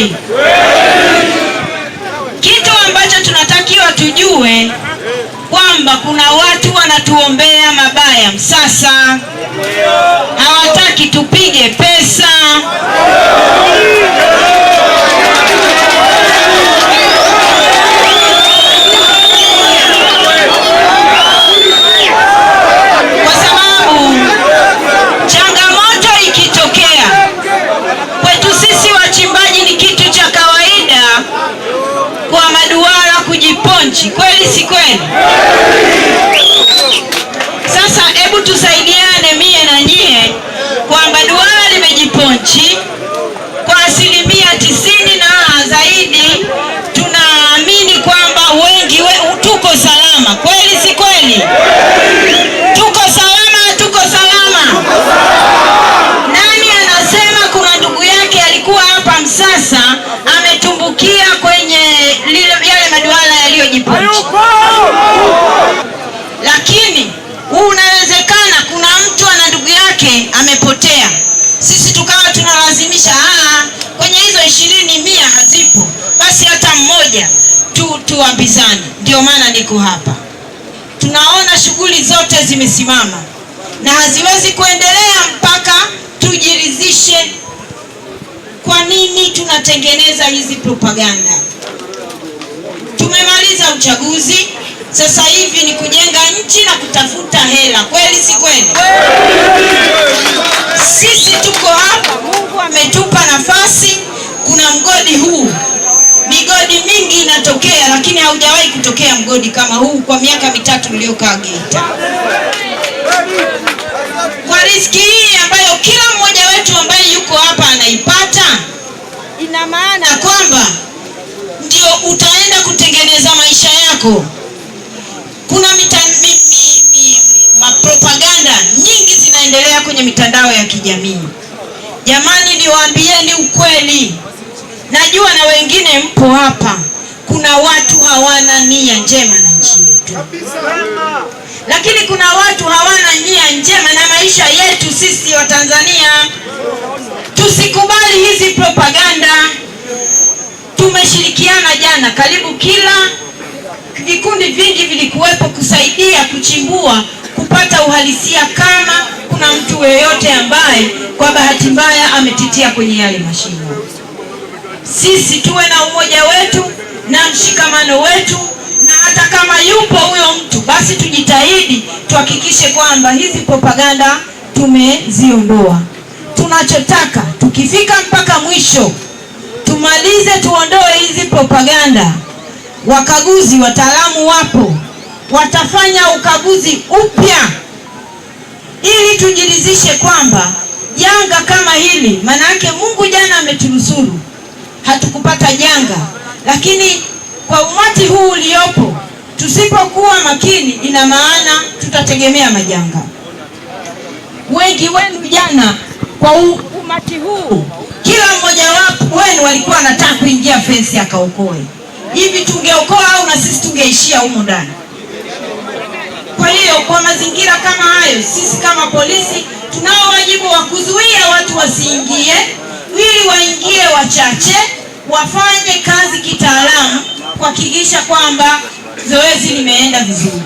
kweli? Kitu ambacho tunatakiwa tujue kwamba kuna watu wanatuombea mabaya Msasa, hawataki tupige pesa. Kwa sababu changamoto ikitokea kwetu sisi wachimbaji ni kitu cha kawaida kwa maduara kujiponchi, kweli si kweli? Sasa hebu tusaidiane mie na nyie kwamba duara limejiponchi kwa 90% na zaidi, tunaamini kwamba wengi tuko salama, kweli si kweli? Tuko salama, tuko salama. Nani anasema kuna ndugu yake alikuwa hapa Msasa ametumbukia kwenye yale maduara yaliyojiponchi? Lakini unawezekana kuna mtu ana ndugu yake amepotea, sisi tukawa tunalazimisha kwenye hizo 20 100 hazipo, basi hata mmoja tuambizane. Ndio maana niko hapa. Tunaona shughuli zote zimesimama na haziwezi kuendelea mpaka tujiridhishe kwa nini tunatengeneza hizi propaganda. Tumemaliza uchaguzi, sasa hivi ni kujenga nchi na kutafuta hela, kweli si kweli? Sisi tuko hapa, Mungu ametupa nafasi. Kuna mgodi huu, migodi mingi inatokea, lakini haujawahi kutokea mgodi kama huu kwa miaka 3 niliyokaa Geita. Kwa riziki hii ambayo kila mmoja wetu ambaye yuko hapa anaipata, ina maana kwamba ndio utaenda kutengeneza maisha yako. Kuna propaganda nyingi zinaendelea kwenye mitandao ya kijamii. Jamani, niwaambieni ukweli, najua na wengine mpo hapa, kuna watu hawana nia njema na nchi yetu, lakini kuna watu hawana nia njema na maisha yetu sisi wa Tanzania. Tusikubali hizi propaganda. Tumeshirikiana jana, karibu kila vikundi vingi vilikuwepo kusaidia kuchimbua, kupata uhalisia kama kuna mtu yeyote ambaye kwa bahati mbaya ametitia kwenye yale mashimo. Sisi tuwe na umoja wetu na mshikamano wetu, na hata kama yupo huyo mtu, basi tujitahidi tuhakikishe kwamba hizi propaganda tumeziondoa. Tunachotaka tukifika mpaka mwisho tumalize, tuondoe hizi propaganda. Wakaguzi, wataalamu wapo, watafanya ukaguzi upya ili tujiridhishe kwamba janga kama hili, maana yake Mungu jana ametunusuru, hatukupata janga, lakini kwa umati huu uliopo tusipokuwa makini, ina maana tutategemea majanga. Wengi wenu jana kwa umati huu, kila mmoja wenu walikuwa anataka kuingia fence akaokoe. Hivi tungeokoa au na sisi tungeishia humo ndani? Kwa hiyo kwa mazingira kama hayo, sisi kama polisi tunao wajibu wa kuzuia watu wasiingie, ili waingie wachache, wafanye kazi kitaalamu kuhakikisha kwamba zoezi limeenda vizuri.